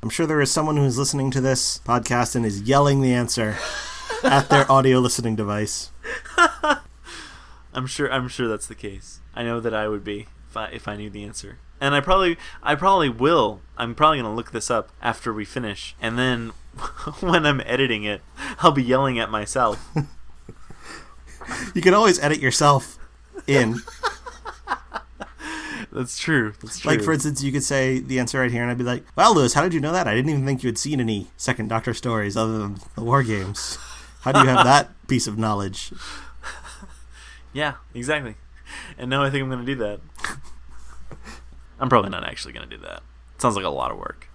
I'm sure there is someone who's listening to this podcast and is yelling the answer at their audio listening device. I'm sure that's the case. I know that I would be if I knew the answer. And I probably will. I'm probably going to look this up after we finish. And then when I'm editing it, I'll be yelling at myself. You can always edit yourself in. That's true. Like, for instance, you could say the answer right here, and I'd be like, "Well, Lewis, how did you know that? I didn't even think you had seen any Second Doctor stories other than the War Games. How do you have that piece of knowledge?" Yeah, exactly. And now I think I'm going to do that. I'm probably not actually going to do that. It sounds like a lot of work.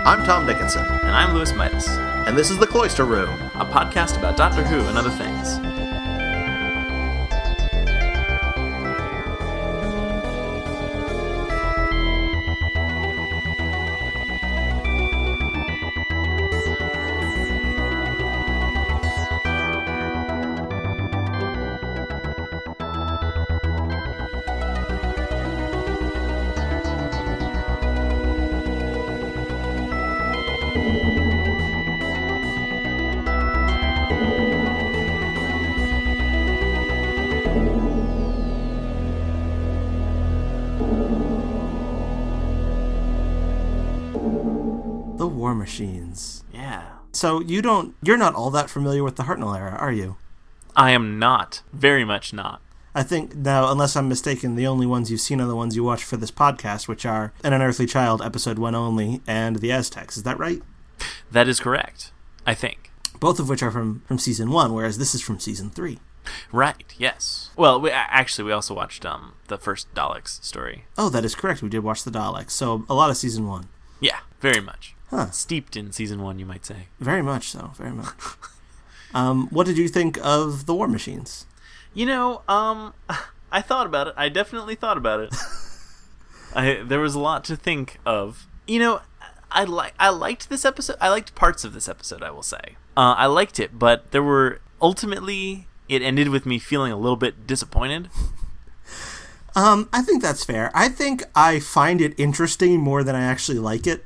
I'm Tom Dickinson. And I'm Lewis Midas. And this is the Cloister Room, a podcast about Doctor Who and other things. The War Machines. Yeah. So you're not all that familiar with the Hartnell era, are you? I am not. Very much not. I think, now, unless I'm mistaken, the only ones you've seen are the ones you watched for this podcast, which are An Unearthly Child, Episode 1 only, and The Aztecs. Is that right? That is correct, I think. Both of which are from Season 1, whereas this is from Season 3. Right, yes. Well, we also watched the first Daleks story. Oh, that is correct. We did watch the Daleks, so a lot of Season 1. Yeah, very much. Huh. Steeped in Season 1, you might say. Very much so, very much. What did you think of the War Machines? You know, I thought about it. I definitely thought about it. There was a lot to think of. You know, I liked this episode. I liked parts of this episode, I will say. I liked it, but ultimately, it ended with me feeling a little bit disappointed. I think that's fair. I think I find it interesting more than I actually like it.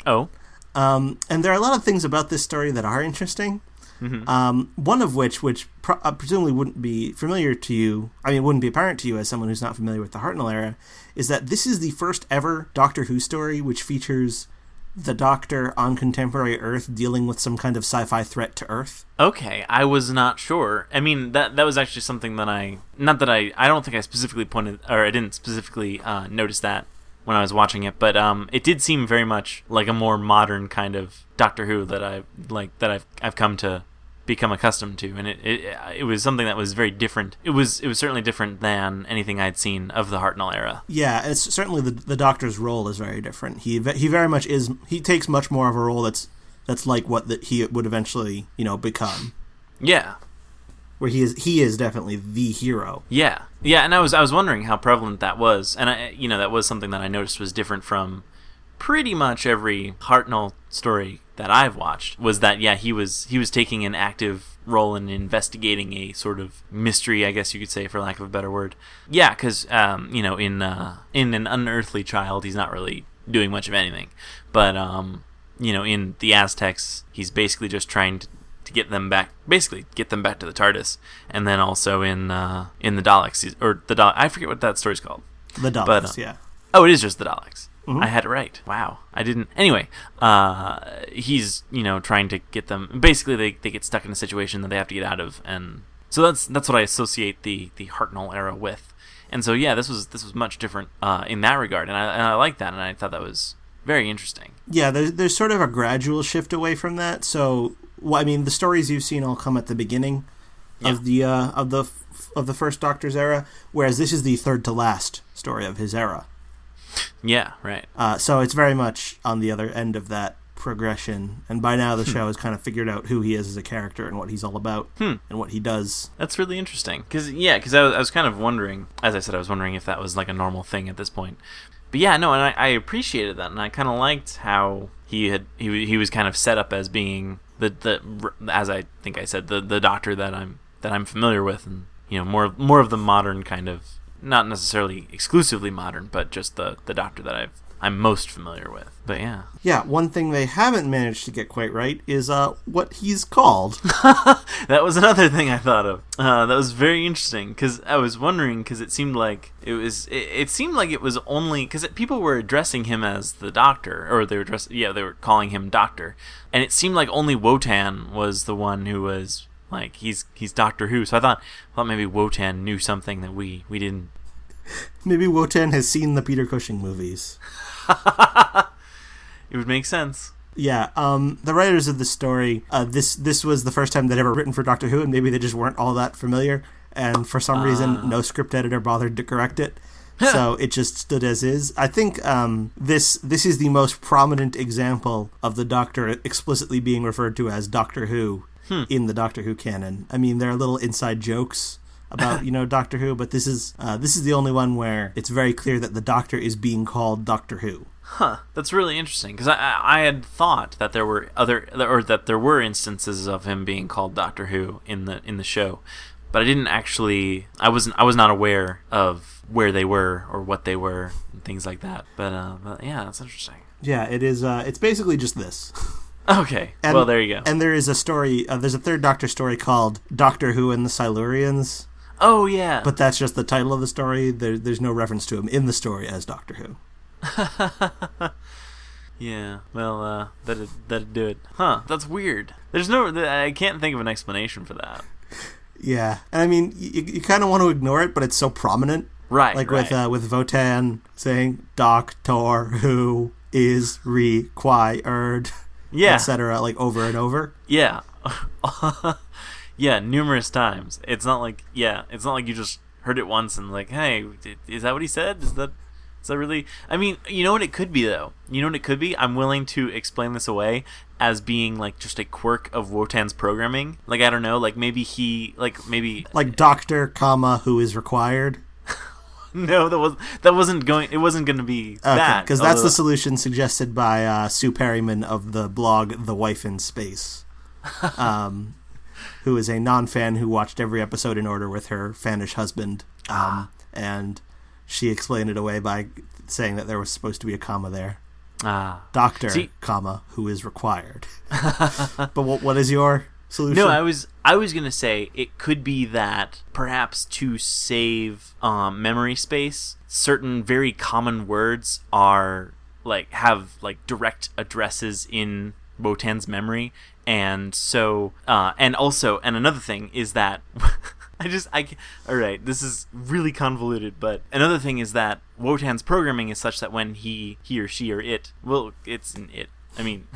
Oh. And there are a lot of things about this story that are interesting. Mm-hmm. One of which presumably wouldn't be familiar to you, wouldn't be apparent to you as someone who's not familiar with the Hartnell era, is that this is the first ever Doctor Who story which features the Doctor on contemporary Earth dealing with some kind of sci-fi threat to Earth. Okay, I was not sure. I mean, that was actually something that I don't think I specifically I didn't specifically notice that when I was watching it, but it did seem very much like a more modern kind of Doctor Who that I've come to become accustomed to, and it was something that was very different. It was certainly different than anything I'd seen of the Hartnell era. Yeah, it's certainly the Doctor's role is very different. He very much is. He takes much more of a role that's like what he would eventually become. Yeah. Where he is definitely the hero. Yeah, and I was wondering how prevalent that was, and that was something that I noticed was different from pretty much every Hartnell story that I've watched. Was that he was taking an active role in investigating a sort of mystery, I guess you could say, for lack of a better word. Yeah, because in An Unearthly Child, he's not really doing much of anything, but in the Aztecs, he's basically just trying to get them back to the TARDIS, and then also in the Daleks, I forget what that story's called. The Daleks, yeah. Oh, it is just the Daleks. Mm-hmm. I had it right. Wow, I didn't. Anyway, he's trying to get them. Basically, they get stuck in a situation that they have to get out of, and so that's what I associate the Hartnell era with. And so this was much different in that regard, and I like that, and I thought that was very interesting. Yeah, there's sort of a gradual shift away from that. So, the stories you've seen all come at the beginning of the first Doctor's era, whereas this is the third to last story of his era. Yeah, right. So it's very much on the other end of that progression, and by now the show has kind of figured out who he is as a character and what he's all about and what he does. That's really interesting, because I was kind of wondering, as I said, I was wondering if that was like a normal thing at this point. But yeah, no, and I appreciated that, and I kind of liked how he was kind of set up as being the as I think I said the doctor that I'm familiar with, and more of the modern kind of, not necessarily exclusively modern, but just the doctor that I'm most familiar with. But yeah. Yeah, one thing they haven't managed to get quite right is what he's called. That was another thing I thought of. That was very interesting, because I was wondering, because it seemed like it seemed like it was only because people were addressing him as the doctor, or they were calling him doctor, and it seemed like only Wotan was the one who was like he's Doctor Who. So I thought maybe Wotan knew something that we didn't. Maybe Wotan has seen the Peter Cushing movies. It would make sense. Yeah, the writers of the story, this was the first time they'd ever written for Doctor Who, and maybe they just weren't all that familiar, and for some reason, no script editor bothered to correct it, so it just stood as is. I think this is the most prominent example of the Doctor explicitly being referred to as Doctor Who in the Doctor Who canon. I mean, there are little inside jokes about Doctor Who, but this is the only one where it's very clear that the Doctor is being called Doctor Who. Huh, that's really interesting, because I had thought that there were instances of him being called Doctor Who in the show, but I didn't actually. I was not aware of where they were or what they were and things like that. But yeah, that's interesting. Yeah, it is. It's basically just this. Okay, well, there you go. And there is a story. There's a third Doctor story called Doctor Who and the Silurians. Oh yeah, but that's just the title of the story. There's no reference to him in the story as Doctor Who. Yeah, well, that'd do it. Huh, that's weird. I can't think of an explanation for that. Yeah, and I mean, you kind of want to ignore it, but it's so prominent. Right, like right. with Wotan saying Doctor Who is required, yeah, etc., like over and over. Yeah. Yeah, numerous times. It's not like you just heard it once and like, hey, is that what he said? Is that really... I mean, you know what it could be, though? You know what it could be? I'm willing to explain this away as being, like, just a quirk of Wotan's programming. Like, I don't know, like, maybe he... Like, Doctor, who is required? No, that wasn't going... It wasn't going to be that. Because that's the solution suggested by Sue Perryman of the blog The Wife in Space. Who is a non-fan who watched every episode in order with her fanish husband. And... she explained it away by saying that there was supposed to be a comma there. Doctor, who is required. But what is your solution? No, I was going to say it could be that perhaps to save memory space, certain very common words are have direct addresses in Wotan's memory, and so and another thing is that all right, this is really convoluted, but another thing is that Wotan's programming is such that when he or she or it, well, it's an it. I mean,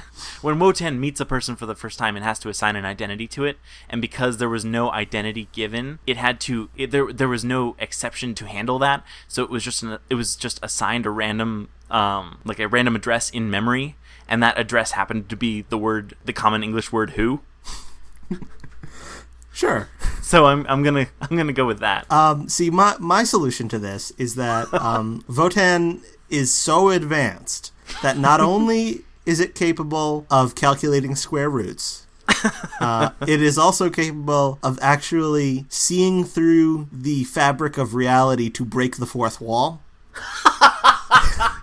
when Wotan meets a person for the first time and has to assign an identity to it, and because there was no identity given, there was no exception to handle that, so it was just assigned a random a random address in memory, and that address happened to be the common English word who. Sure. So I'm gonna go with that. See, my solution to this is that Wotan is so advanced that not only is it capable of calculating square roots, it is also capable of actually seeing through the fabric of reality to break the fourth wall.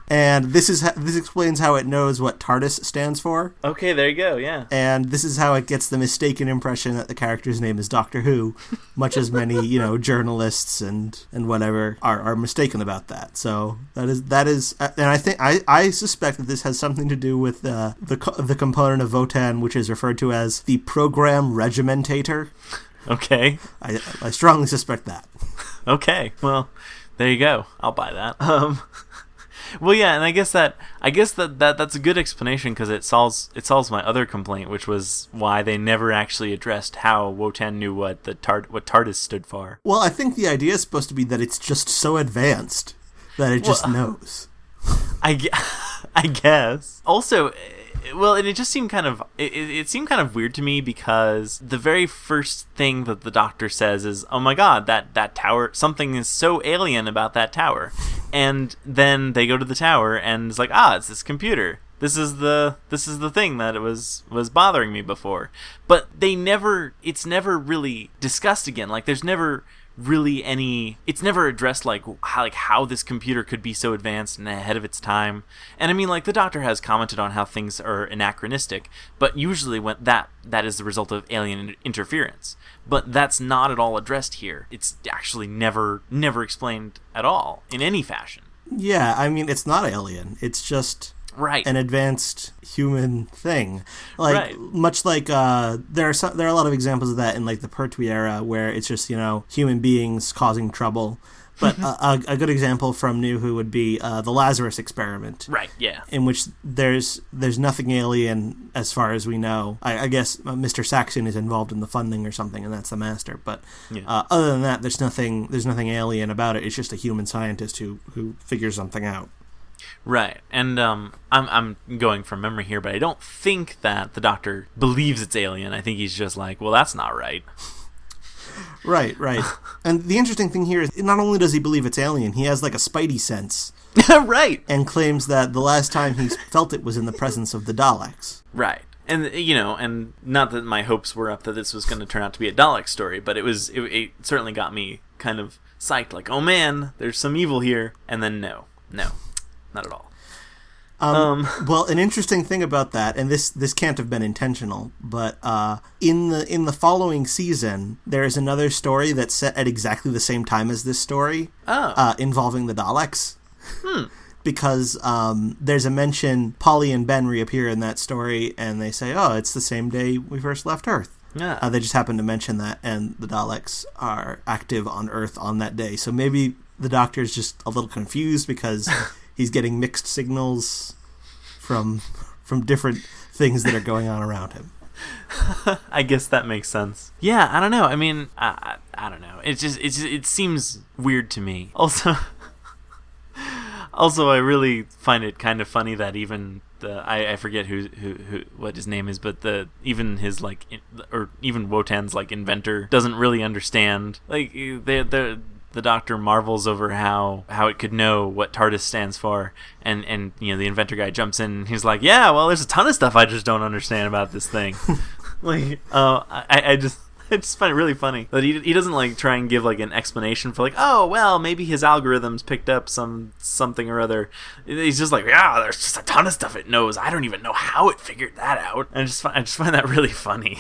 And this explains how it knows what TARDIS stands for. Okay, there you go, yeah. And this is how it gets the mistaken impression that the character's name is Doctor Who, much as many, journalists and whatever are mistaken about that. So that is, and I suspect that this has something to do with the component of Wotan, which is referred to as the program regimentator. Okay. I strongly suspect that. Okay, well, there you go. I'll buy that. Well, yeah, and I guess that's a good explanation, because it solves my other complaint, which was why they never actually addressed how Wotan knew what TARDIS stood for. Well, I think the idea is supposed to be that it's just so advanced that it just knows. I guess. Also, Well, and it just seemed kind of it seemed kind of weird to me because the very first thing that the Doctor says is, "Oh my God, that tower! Something is so alien about that tower," and then they go to the tower and it's like, it's this computer. This is the thing that it was bothering me before, but it's never really discussed again. Like there's never really it's never addressed like how this computer could be so advanced and ahead of its time. And I mean, like the Doctor has commented on how things are anachronistic, but usually when that is the result of alien interference. But that's not at all addressed here. It's actually never explained at all in any fashion. Yeah, I mean, it's not alien. It's just an advanced human thing. Like much like there are a lot of examples of that in like the Pertwee era where it's just, human beings causing trouble. But a good example from New Who would be the Lazarus experiment. Right, yeah. In which there's nothing alien as far as we know. I guess Mr. Saxon is involved in the funding or something, and that's the master. But other than that, there's nothing alien about it. It's just a human scientist who figures something out. Right, and I'm going from memory here, but I don't think that the Doctor believes it's alien. I think he's just like, well, that's not right. Right. And the interesting thing here is not only does he believe it's alien, he has like a spidey sense. Right. And claims that the last time he felt it was in the presence of the Daleks. Right. And, and not that my hopes were up that this was going to turn out to be a Dalek story, but it certainly got me kind of psyched, like, oh man, there's some evil here. And then no, not at all. Well, an interesting thing about that, and this can't have been intentional, but in the following season, there is another story that's set at exactly the same time as this story, involving the Daleks. Because there's a mention, Polly and Ben reappear in that story, and they say, it's the same day we first left Earth. Yeah. They just happen to mention that, and the Daleks are active on Earth on that day. So maybe the Doctor's just a little confused because he's getting mixed signals from different things that are going on around him. I guess that makes sense. Yeah, I don't know. I mean, I don't know. It seems weird to me. Also, I really find it kind of funny that even I forget who what his name is, but even his or even Wotan's like inventor doesn't really understand. Like the Doctor marvels over how it could know what TARDIS stands for, and the inventor guy jumps in and he's like, yeah, well, there's a ton of stuff I just don't understand about this thing. I just find it really funny that he doesn't like try and give like an explanation for like, oh well, maybe his algorithms picked up something or other. He's just like, yeah, there's just a ton of stuff it knows. I don't even know how it figured that out. And I just find that really funny.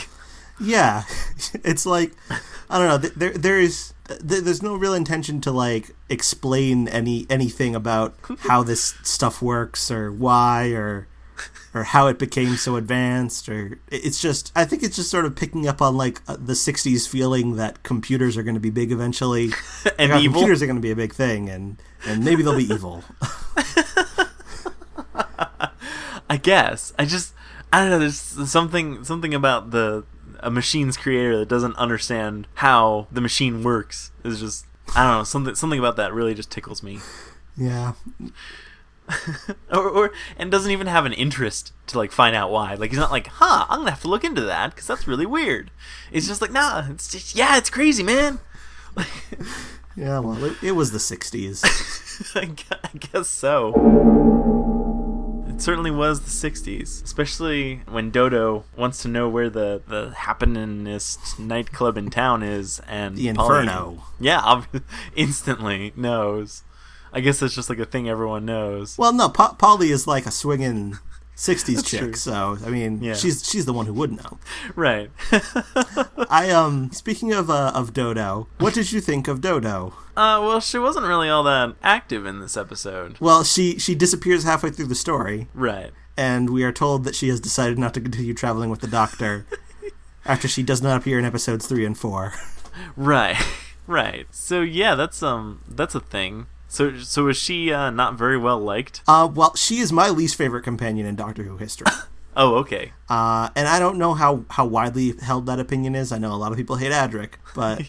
Yeah, it's like, I don't know. There's no real intention to like explain anything about how this stuff works or why or how it became so advanced, or it's just, I think it's just sort of picking up on like the 60s feeling that computers are going to be big eventually. And evil? Computers are going to be a big thing, and maybe they'll be evil. I guess. I don't know, there's something about a machine's creator that doesn't understand how the machine works. Is just, I don't know, something about that really just tickles me. Yeah. And doesn't even have an interest to like find out why. Like he's not like, I'm gonna have to look into that because that's really weird. It's just like, nah, it's just, it's crazy, man. Yeah, well, it was the 60s. I guess so. It certainly was the 60s, especially when Dodo wants to know where the happeningest nightclub in town is, and the Inferno. Instantly knows. I guess that's just like a thing everyone knows. Well, no, Polly is like a swinging 60s chick, true. So I mean, she's the one who would know. Right. Speaking of Dodo, what did you think of Dodo? Well, she wasn't really all that active in this episode. Well, she disappears halfway through the story. Right. And we are told that she has decided not to continue traveling with the Doctor after she does not appear in episodes 3 and 4. Right. So yeah, that's a thing. So is she not very well liked? Well, she is my least favorite companion in Doctor Who history. Oh, okay. And I don't know how widely held that opinion is. I know a lot of people hate Adric, but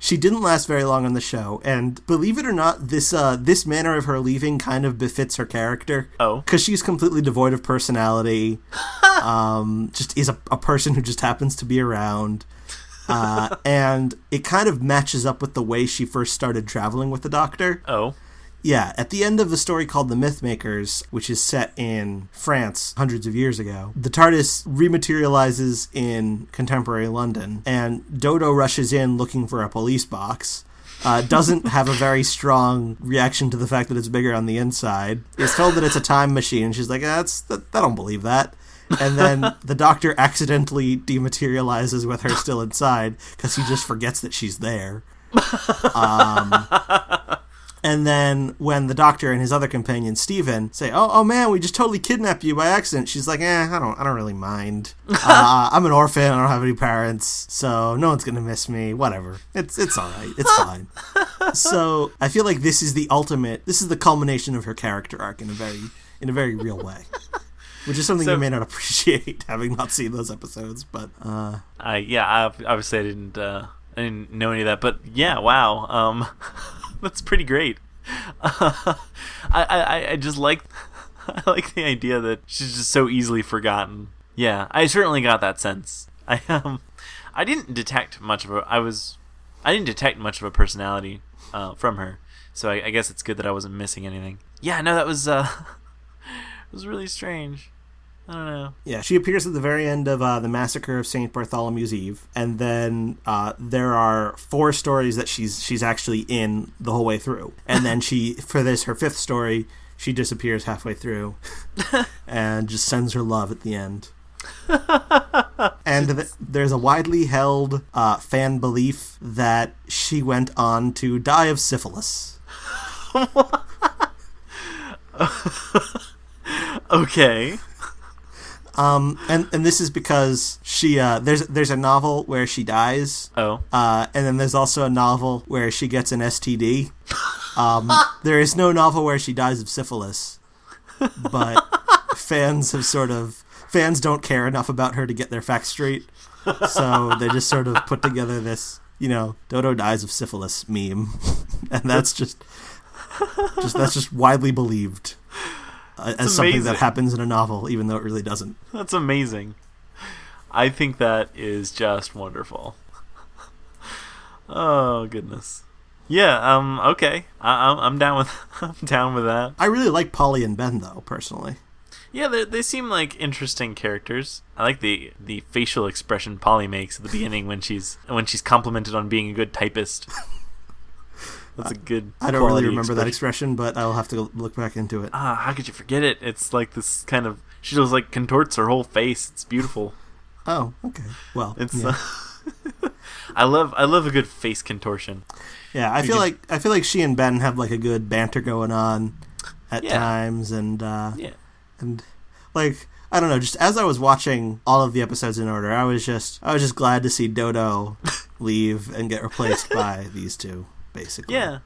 She didn't last very long on the show, and believe it or not, this manner of her leaving kind of befits her character. Oh. Because she's completely devoid of personality, just is a person who just happens to be around, and it kind of matches up with the way she first started traveling with the Doctor. Oh. Yeah, at the end of the story called The Mythmakers, which is set in France hundreds of years ago, the TARDIS rematerializes in contemporary London, and Dodo rushes in looking for a police box, doesn't have a very strong reaction to the fact that it's bigger on the inside, is told that it's a time machine, and she's like, I don't believe that. And then the Doctor accidentally dematerializes with her still inside, because he just forgets that she's there. And then when the Doctor and his other companion, Steven, say, oh man, we just totally kidnapped you by accident, she's like, I don't really mind. I'm an orphan, I don't have any parents, so no one's going to miss me, whatever. It's all right, it's fine. So I feel like this is the culmination of her character arc in a very real way. Which is something you may not appreciate, having not seen those episodes, but... obviously I didn't know any of that, but yeah, wow. That's pretty great. I just like the idea that she's just so easily forgotten. Yeah, I certainly got that sense. I didn't detect much of a personality from her, so I guess it's good that I wasn't missing anything. Yeah, no, that was it was really strange. I don't know. Yeah, she appears at the very end of the Massacre of St. Bartholomew's Eve, and then there are 4 stories that she's actually in the whole way through. And then her 5th story, she disappears halfway through and just sends her love at the end. And there's a widely held fan belief that she went on to die of syphilis. Okay. And this is because she there's a novel where she dies. Oh. And then there's also a novel where she gets an STD. There is no novel where she dies of syphilis, but fans don't care enough about her to get their facts straight, so they just sort of put together this, Dodo dies of syphilis meme, and that's just widely believed. As something that happens in a novel, even though it really doesn't. That's amazing. I think that is just wonderful. Oh goodness. Yeah. Okay. I'm down with that. I really like Polly and Ben though, personally. Yeah, they seem like interesting characters. I like the facial expression Polly makes at the beginning when she's complimented on being a good typist. That's a good. I don't really remember that expression, but I'll have to look back into it. How could you forget it? It's like this kind of. She just like contorts her whole face. It's beautiful. Oh, okay. Well, it's. Yeah. I love a good face contortion. Yeah, I feel like she and Ben have like a good banter going on at times, and like I don't know. Just as I was watching all of the episodes in order, I was just glad to see Dodo leave and get replaced by these two. Basically. Yeah.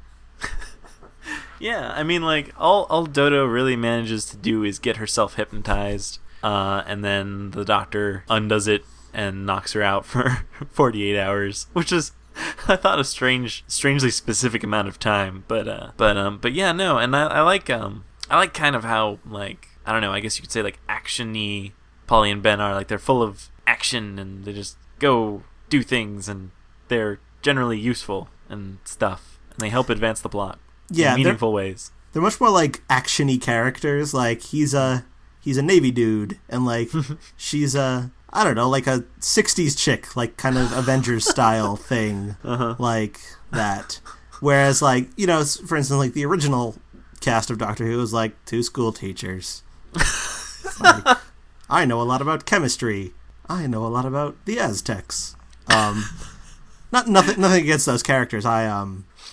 Yeah, I mean, like, all Dodo really manages to do is get herself hypnotized, and then the Doctor undoes it and knocks her out for 48 hours, which is, I thought, a strangely specific amount of time, but yeah, no, and I like kind of how, like, I don't know, I guess you could say, like, action-y Polly and Ben are, like, they're full of action, and they just go do things, and they're generally useful and stuff, and they help advance the plot in meaningful ways. They're much more like action-y characters. Like he's a Navy dude, and like she's a I don't know, like a 60s chick, like kind of Avengers style thing, like that. Whereas like for instance, like the original cast of Doctor Who was like 2 school teachers. Like, I know a lot about chemistry. I know a lot about the Aztecs. Nothing against those characters. I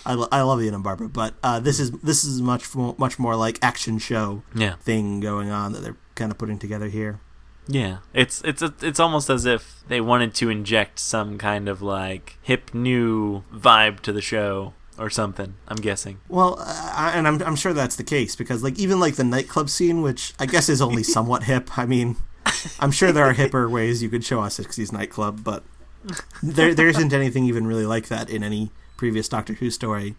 love Ian and Barbara, but this is much more like action show thing going on that they're kind of putting together here. Yeah, it's almost as if they wanted to inject some kind of like hip new vibe to the show or something. I'm guessing. Well, and I'm sure that's the case because like even like the nightclub scene, which I guess is only somewhat hip. I mean, I'm sure there are hipper ways you could show a 60s nightclub, but there isn't anything even really like that in any previous Doctor Who story.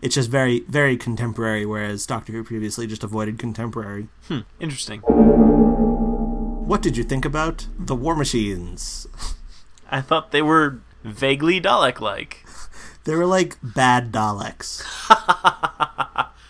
It's just very, very contemporary, whereas Doctor Who previously just avoided contemporary. Interesting. What did you think about the War Machines? I thought they were vaguely Dalek-like. They were like bad Daleks.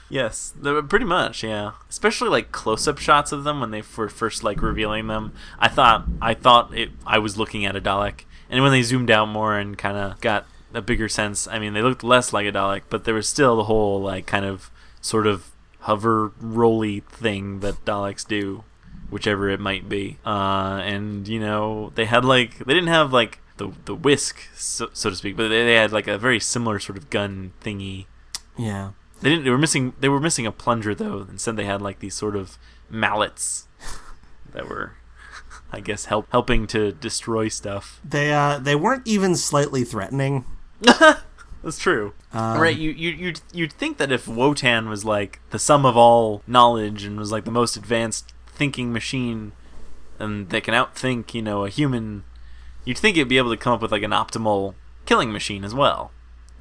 Yes, they were pretty much, yeah. Especially like close-up shots of them when they were first like revealing them. I thought I was looking at a Dalek, and when they zoomed out more and kind of got a bigger sense, I mean, they looked less like a Dalek, but there was still the whole like kind of sort of hover rolly thing that Daleks do, whichever it might be. And you know, they had like they didn't have like the whisk, so to speak, but they had like a very similar sort of gun thingy. Yeah. They were missing a plunger though. Instead, they had like these sort of mallets that were, I guess, helping to destroy stuff. They weren't even slightly threatening. That's true. Right? You'd think that if WOTAN was like the sum of all knowledge and was like the most advanced thinking machine, and they can outthink, you know, a human, you'd think it'd be able to come up with like an optimal killing machine as well.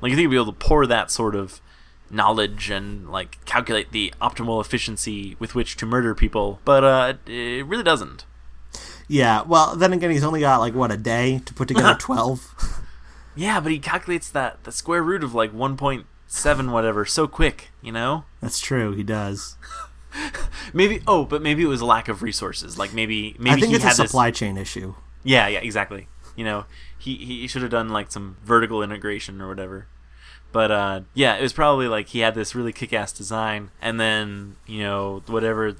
Like you think it'd be able to pour that sort of knowledge and like calculate the optimal efficiency with which to murder people, but it really doesn't. Yeah, well, then again, he's only got like a day to put together 12. Yeah, but he calculates the square root of like 1.7 whatever so quick, you know? That's true, he does. Maybe it was a lack of resources. Like maybe I think he it's had a supply chain issue. Yeah, exactly. You know, he should have done like some vertical integration or whatever. But yeah, it was probably like he had this really kick-ass design, and then, you know, whatever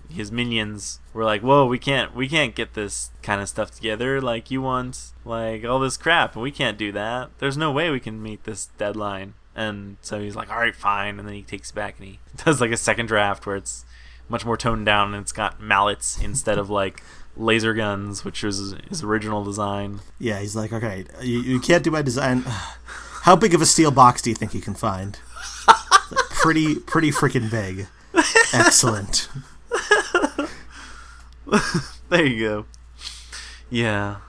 his minions were like, whoa, we can't get this kind of stuff together. Like, you want like all this crap, and we can't do that. There's no way we can meet this deadline. And so he's like, all right, fine. And then he takes it back and he does like a second draft where it's much more toned down and it's got mallets instead of like laser guns, which was his original design. Yeah, he's like, okay, you can't do my design. How big of a steel box do you think you can find? Like, pretty freaking big. Excellent. There you go. Yeah.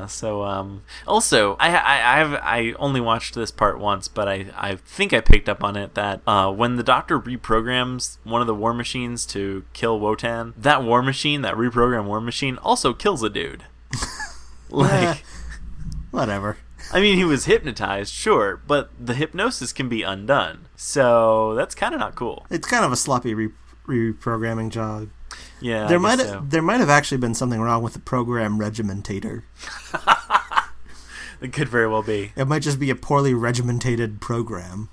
So, also, I only watched this part once, but I think I picked up on it that when the Doctor reprograms one of the war machines to kill WOTAN, that reprogrammed war machine, also kills a dude. Like, whatever. I mean, he was hypnotized, sure, but the hypnosis can be undone. So that's kind of not cool. It's kind of a sloppy reprogramming job. Yeah, there might have actually been something wrong with the program regimentator. It could very well be. It might just be a poorly regimentated program.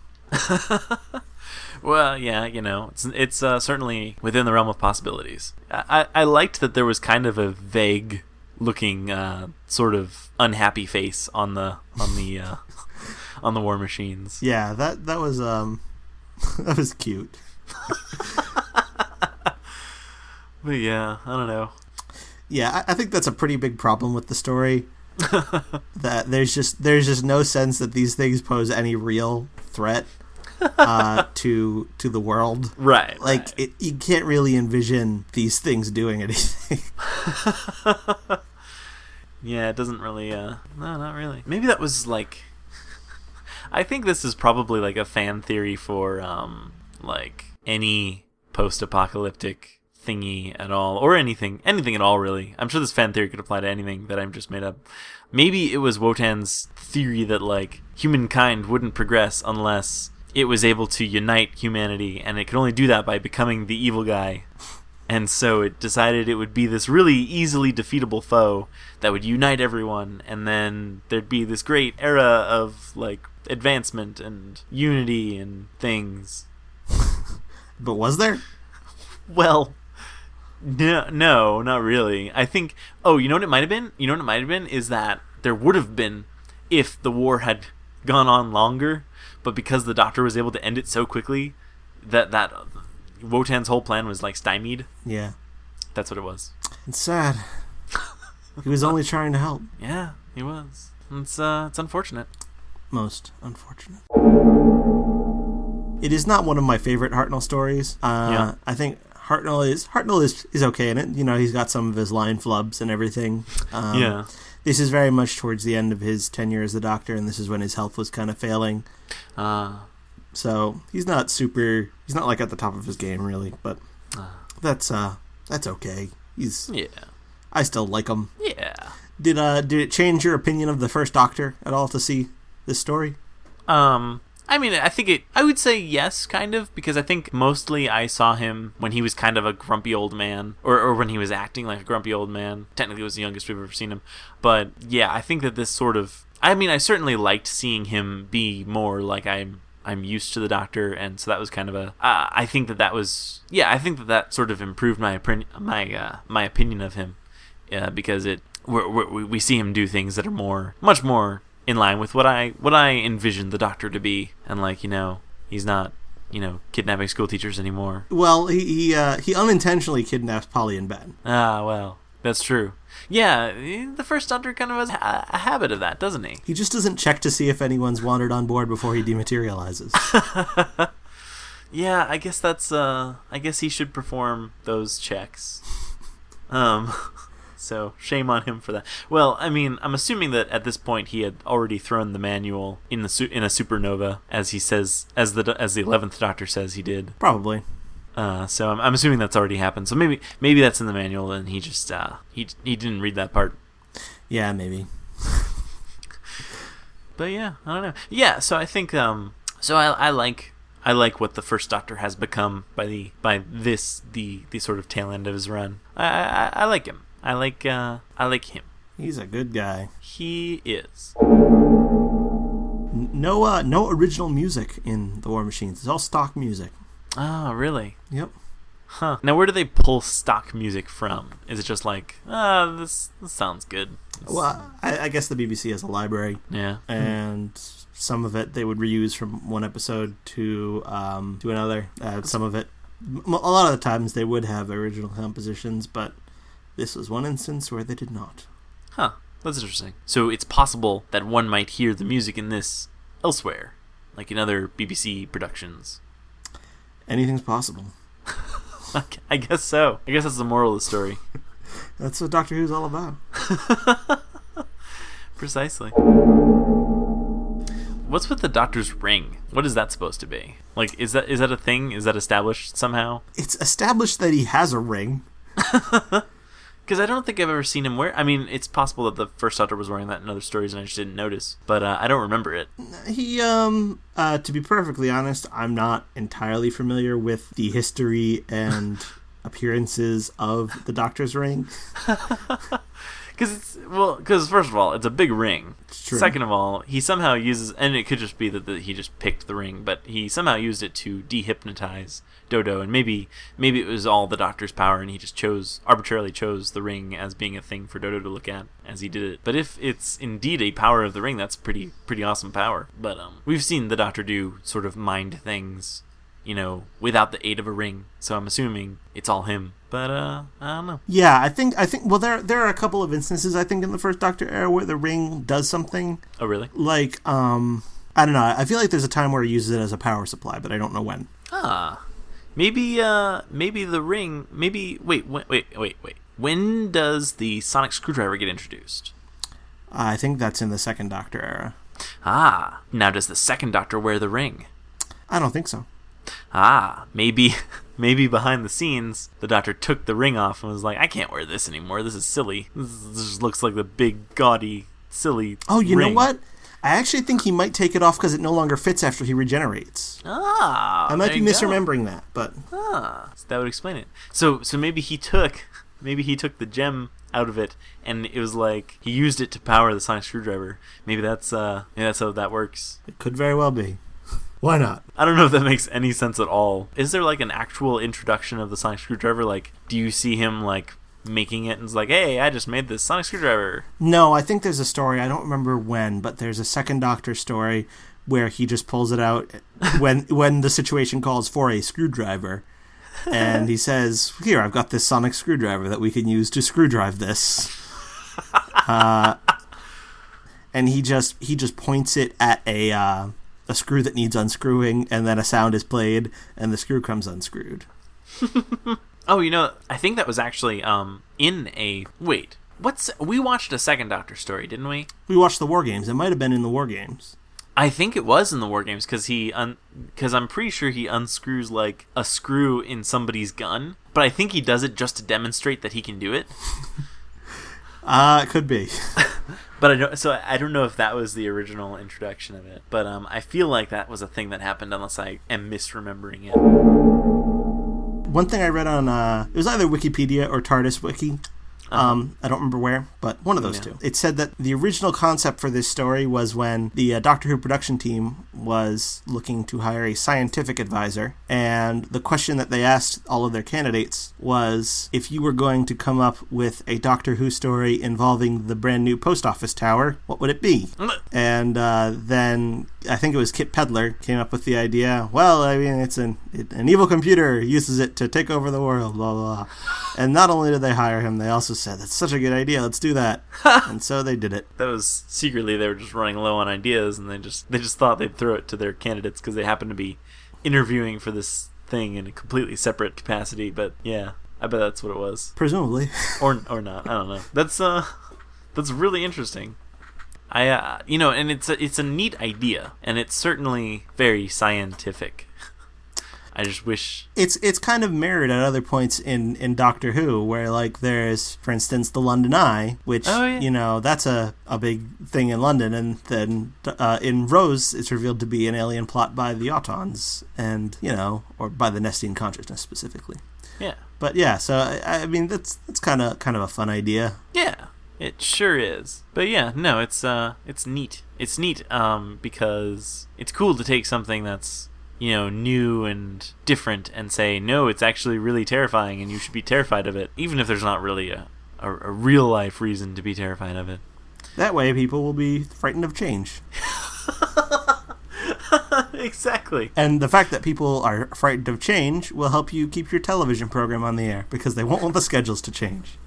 Well, yeah, you know, it's certainly within the realm of possibilities. I liked that there was kind of a vague looking sort of unhappy face on the war machines. Yeah, that was that was cute. But yeah, I don't know. Yeah, I think that's a pretty big problem with the story. That there's just no sense that these things pose any real threat to the world. Right. Like right. You can't really envision these things doing anything. Yeah, it doesn't really. No, not really. Maybe that was like. I think this is probably like a fan theory for like any post-apocalyptic thingy at all, or anything at all, really. I'm sure this fan theory could apply to anything that I've just made up. Maybe it was WOTAN's theory that like humankind wouldn't progress unless it was able to unite humanity, and it could only do that by becoming the evil guy. And so it decided it would be this really easily defeatable foe that would unite everyone, and then there'd be this great era of like advancement and unity and things. But was there? Well, no, not really. I think. Oh, you know what it might have been? You know what it might have been is that there would have been if the war had gone on longer, but because the Doctor was able to end it so quickly, that WOTAN's whole plan was like stymied. Yeah, that's what it was. It's sad. He was only trying to help. Yeah, he was. It's unfortunate. Most unfortunate. It is not one of my favorite Hartnell stories. Yeah. I think Hartnell is okay in it. You know, he's got some of his line flubs and everything. Yeah. this is very much towards the end of his tenure as the Doctor, and this is when his health was kind of failing. So he's not like at the top of his game, really, but that's okay. I still like him. Yeah. Did it change your opinion of the first Doctor at all to see this story? I mean, I would say yes, kind of, because I think mostly I saw him when he was kind of a grumpy old man, or when he was acting like a grumpy old man. Technically, it was the youngest we've ever seen him. But yeah, I think that this sort of, I mean, I certainly liked seeing him be more like I'm used to the Doctor, and so that was kind of I think that was, yeah, I think that sort of improved my opinion of him, because we see him do things that are much more in line with what I envisioned the Doctor to be, and he's not kidnapping school teachers anymore. Well, he unintentionally kidnaps Polly and Ben. Well, that's true. Yeah, the first Doctor kind of has a habit of that, doesn't he? He just doesn't check to see if anyone's wandered on board before he dematerializes. Yeah, I guess I guess he should perform those checks. So shame on him for that. Well, I mean, I'm assuming that at this point he had already thrown the manual in a supernova, as he says, as the 11th Doctor says he did. Probably. So I'm assuming that's already happened. So maybe that's in the manual, and he just he didn't read that part. Yeah, maybe. But yeah, I don't know. Yeah, so I think so I like what the first Doctor has become by the sort of tail end of his run. I like him. I like him. He's a good guy. He is. No original music in the War Machines. It's all stock music. Oh, really? Yep. Huh. Now, where do they pull stock music from? Is it just like, this sounds good? Well, I guess the BBC has a library. Yeah. And some of it they would reuse from one episode to another. Some of it, a lot of the times they would have original compositions, but this was one instance where they did not. Huh. That's interesting. So it's possible that one might hear the music in this elsewhere, like in other BBC productions. Anything's possible. I guess so. I guess that's the moral of the story. That's what Doctor Who's all about. Precisely. What's with the Doctor's ring? What is that supposed to be? Like, is that a thing? Is that established somehow? It's established that he has a ring. Because I don't think I've ever seen him wear. I mean, it's possible that the first Doctor was wearing that in other stories and I just didn't notice. But I don't remember it. He, to be perfectly honest, I'm not entirely familiar with the history and appearances of the Doctor's ring. Because first of all, it's a big ring. True. Second of all, he somehow uses, and it could just be that he just picked the ring, but he somehow used it to dehypnotize Dodo, and maybe it was all the Doctor's power, and he just arbitrarily chose the ring as being a thing for Dodo to look at as he did it. But if it's indeed a power of the ring, that's pretty awesome power. But we've seen the Doctor do sort of mind things, without the aid of a ring. So I'm assuming it's all him. But I don't know. Yeah, I think. Well, there are a couple of instances I think in the first Doctor era where the ring does something. Oh, really? Like, I don't know. I feel like there's a time where he uses it as a power supply, but I don't know when. Maybe the ring. Maybe wait. When does the sonic screwdriver get introduced? I think that's in the second Doctor era. Now does the second Doctor wear the ring? I don't think so. Maybe behind the scenes, the Doctor took the ring off and was like, I can't wear this anymore. This is silly. This just looks like the big, gaudy, silly Oh, you ring. know what? I actually think he might take it off because it no longer fits after he regenerates. I might be misremembering that, but... So that would explain it. So maybe he took the gem out of it, and it was like he used it to power the sonic screwdriver. Maybe that's how that works. It could very well be. Why not? I don't know if that makes any sense at all. Is there like an actual introduction of the sonic screwdriver? Like, do you see him like making it and it's like, hey, I just made this sonic screwdriver? No, I think there's a story, I don't remember when, but there's a second Doctor story where he just pulls it out when the situation calls for a screwdriver. And he says, here, I've got this sonic screwdriver that we can use to screwdrive this. And he just points it at a screw that needs unscrewing, and then a sound is played, and the screw comes unscrewed. Oh, I think that was actually in a... Wait, We watched a second Doctor story, didn't we? We watched the War Games. It might have been in the War Games. I think it was in the War Games because I'm pretty sure he unscrews like a screw in somebody's gun, but I think he does it just to demonstrate that he can do it. It could be. But I don't know if that was the original introduction of it. But I feel like that was a thing that happened, unless I am misremembering it. One thing I read on it was either Wikipedia or TARDIS Wiki. I don't remember where, but one of those two. It said that the original concept for this story was when the Doctor Who production team was looking to hire a scientific advisor, and the question that they asked all of their candidates was, if you were going to come up with a Doctor Who story involving the brand new post office tower, what would it be? And then I think it was Kit Pedler came up with the idea, well, I mean, it's an evil computer uses it to take over the world, blah, blah, blah. And not only did they hire him, they also said, that's such a good idea, let's do that. And so they did it. That was secretly they were just running low on ideas, and they just thought they'd throw it to their candidates because they happened to be interviewing for this thing in a completely separate capacity. But yeah, I bet that's what it was. Presumably. Or not, I don't know. That's really interesting. And it's a neat idea, and it's certainly very scientific. I just wish it's kind of mirrored at other points in Doctor Who, where like there's, for instance, the London Eye, which that's a big thing in London, and then in Rose it's revealed to be an alien plot by the Autons, and or by the Nestine consciousness specifically. Yeah. But yeah, so I mean that's kind of a fun idea. Yeah. It sure is. But yeah, no, it's neat. It's neat because it's cool to take something that's new and different and say, no, it's actually really terrifying and you should be terrified of it, even if there's not really a real life reason to be terrified of it. That way people will be frightened of change. Exactly. And the fact that people are frightened of change will help you keep your television program on the air, because they won't want the schedules to change.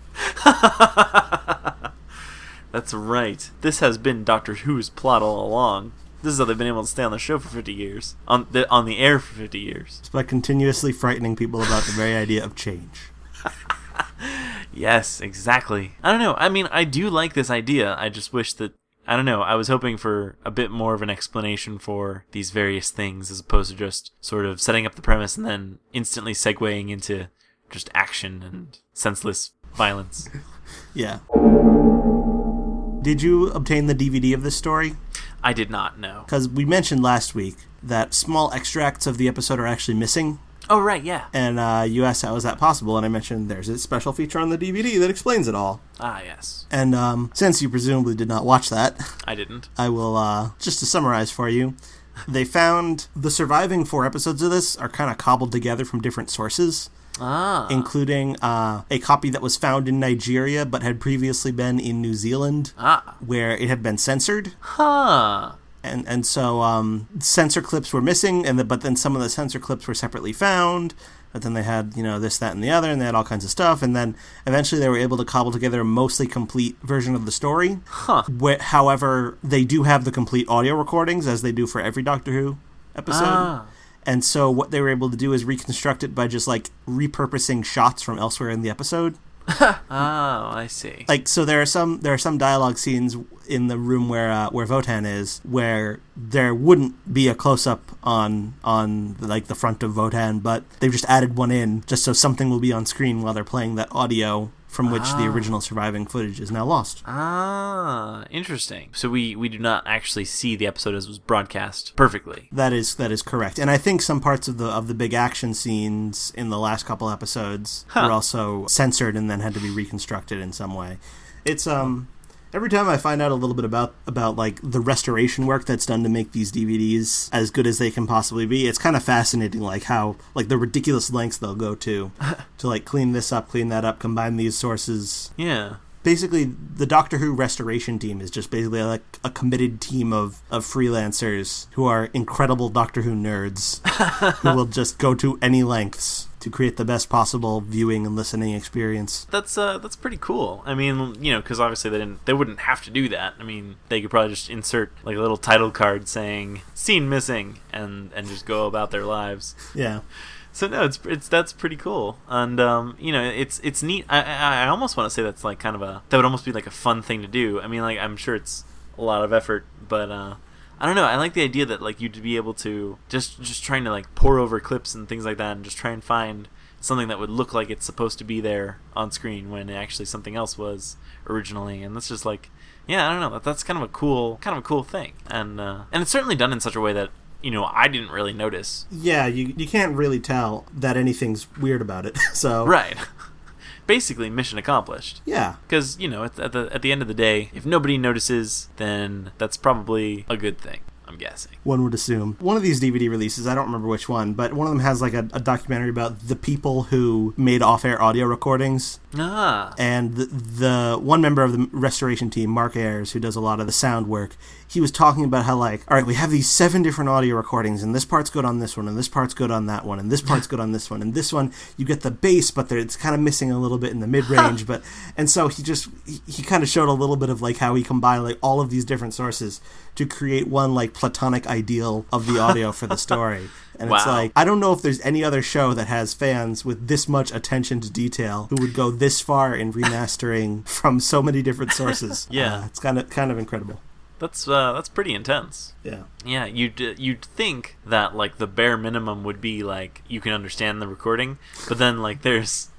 That's right. This has been Doctor Who's plot all along. This is how they've been able to stay on the show for 50 years. On the air for 50 years. It's by continuously frightening people about the very idea of change. Yes, exactly. I don't know. I mean, I do like this idea. I just wish that, I don't know, I was hoping for a bit more of an explanation for these various things, as opposed to just sort of setting up the premise and then instantly segueing into just action and senseless violence. Yeah. Did you obtain the DVD of this story? I did not, know. Because we mentioned last week that small extracts of the episode are actually missing. Oh, right, yeah. And you asked how is that possible, and I mentioned there's a special feature on the DVD that explains it all. Ah, yes. And since you presumably did not watch that... I didn't. I will, just to summarize for you, they found the surviving 4 episodes of this are kind of cobbled together from different sources. Including a copy that was found in Nigeria but had previously been in New Zealand, where it had been censored. Huh. And so censor clips were missing, but then some of the censor clips were separately found. But then they had, this, that, and the other, and they had all kinds of stuff. And then eventually they were able to cobble together a mostly complete version of the story. Huh. However, they do have the complete audio recordings, as they do for every Doctor Who episode. And so what they were able to do is reconstruct it by just, like, repurposing shots from elsewhere in the episode. Oh, I see. Like, so there are some dialogue scenes in the room where Wotan is, where there wouldn't be a close-up on like the front of Wotan, but they've just added one in just so something will be on screen while they're playing that audio from which the original surviving footage is now lost. Ah, interesting. So we do not actually see the episode as it was broadcast perfectly. That is correct. And I think some parts of the big action scenes in the last couple episodes were also censored and then had to be reconstructed in some way. It's every time I find out a little bit about like the restoration work that's done to make these DVDs as good as they can possibly be, it's kind of fascinating, like how like the ridiculous lengths they'll go to like clean this up, clean that up, combine these sources. Yeah. Basically, the Doctor Who restoration team is just basically like a committed team of freelancers who are incredible Doctor Who nerds who will just go to any lengths to create the best possible viewing and listening experience. That's pretty cool. I mean, because obviously they wouldn't have to do that. I mean, they could probably just insert like a little title card saying "scene missing" and just go about their lives. Yeah. So no, it's that's pretty cool, and it's neat. I almost want to say that's like that would almost be like a fun thing to do. I mean, like I'm sure it's a lot of effort, but I don't know. I like the idea that like you'd be able to just trying to like pour over clips and things like that, and just try and find something that would look like it's supposed to be there on screen when actually something else was originally, and that's just like, yeah, I don't know. That's kind of a cool thing, and it's certainly done in such a way that I didn't really notice. Yeah, you can't really tell that anything's weird about it. So right. Basically, mission accomplished. Yeah. Because, at the end of the day, if nobody notices, then that's probably a good thing, I'm guessing. One would assume. One of these DVD releases, I don't remember which one, but one of them has like a documentary about the people who made off-air audio recordings. Ah. And the one member of the restoration team, Mark Ayers, who does a lot of the sound work, he was talking about how like, all right, we have these 7 different audio recordings, and this part's good on this one, and this part's good on that one, and this part's good on this one, and this one you get the bass, but it's kind of missing a little bit in the mid-range. And so he kind of showed a little bit of like how he combined like all of these different sources to create one like platonic ideal of the audio for the story. And It's like, I don't know if there's any other show that has fans with this much attention to detail who would go this far in remastering from so many different sources. Yeah. It's kind of incredible. That's pretty intense. Yeah. Yeah, you'd think that like the bare minimum would be like you can understand the recording, but then like there's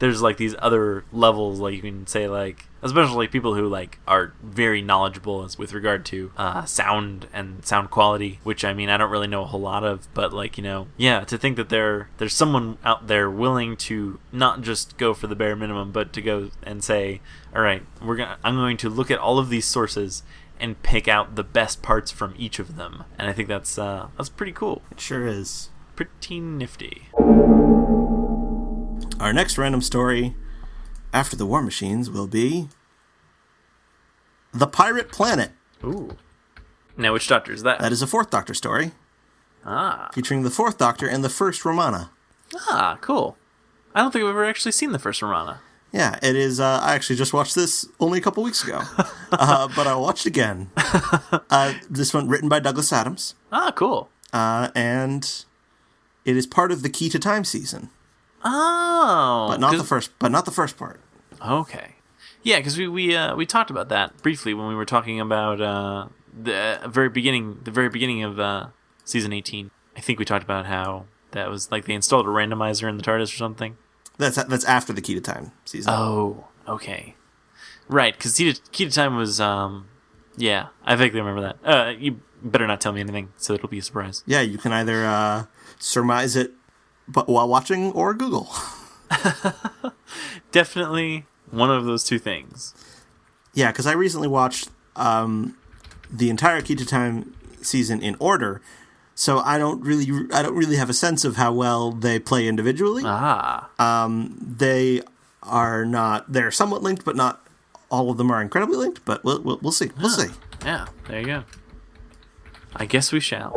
like these other levels, like you can say like, especially people who like are very knowledgeable with regard to sound and sound quality, which I mean I don't really know a whole lot of, but like yeah, to think that there's someone out there willing to not just go for the bare minimum, but to go and say, all right, I'm going to look at all of these sources and pick out the best parts from each of them, and I think that's pretty cool. It sure is. Pretty nifty. Our next random story after the War Machines will be The Pirate Planet. Ooh. Now, which Doctor is that? That is a 4th Doctor story. Ah. Featuring the 4th Doctor and the first Romana. Ah, cool. I don't think I've ever actually seen the first Romana. Yeah, it is. I actually just watched this only a couple weeks ago, but I'll watch it again. This one written by Douglas Adams. Ah, cool. And it is part of the Key to Time season. Oh, but not the first part. Okay, yeah, because we talked about that briefly when we were talking about the very beginning of season 18. I think we talked about how that was like they installed a randomizer in the TARDIS or something. That's after the Key to Time season. Oh, okay, right. Because Key to Time was yeah, I vaguely remember that. You better not tell me anything, so it'll be a surprise. Yeah, you can either surmise it but while watching or Google. Definitely one of those two things. Yeah, because I recently watched the entire Key to Time season in order, so I don't really have a sense of how well they play individually. They are not. They're somewhat linked, but not all of them are incredibly linked. But we'll see. We'll see. Yeah, there you go. I guess we shall.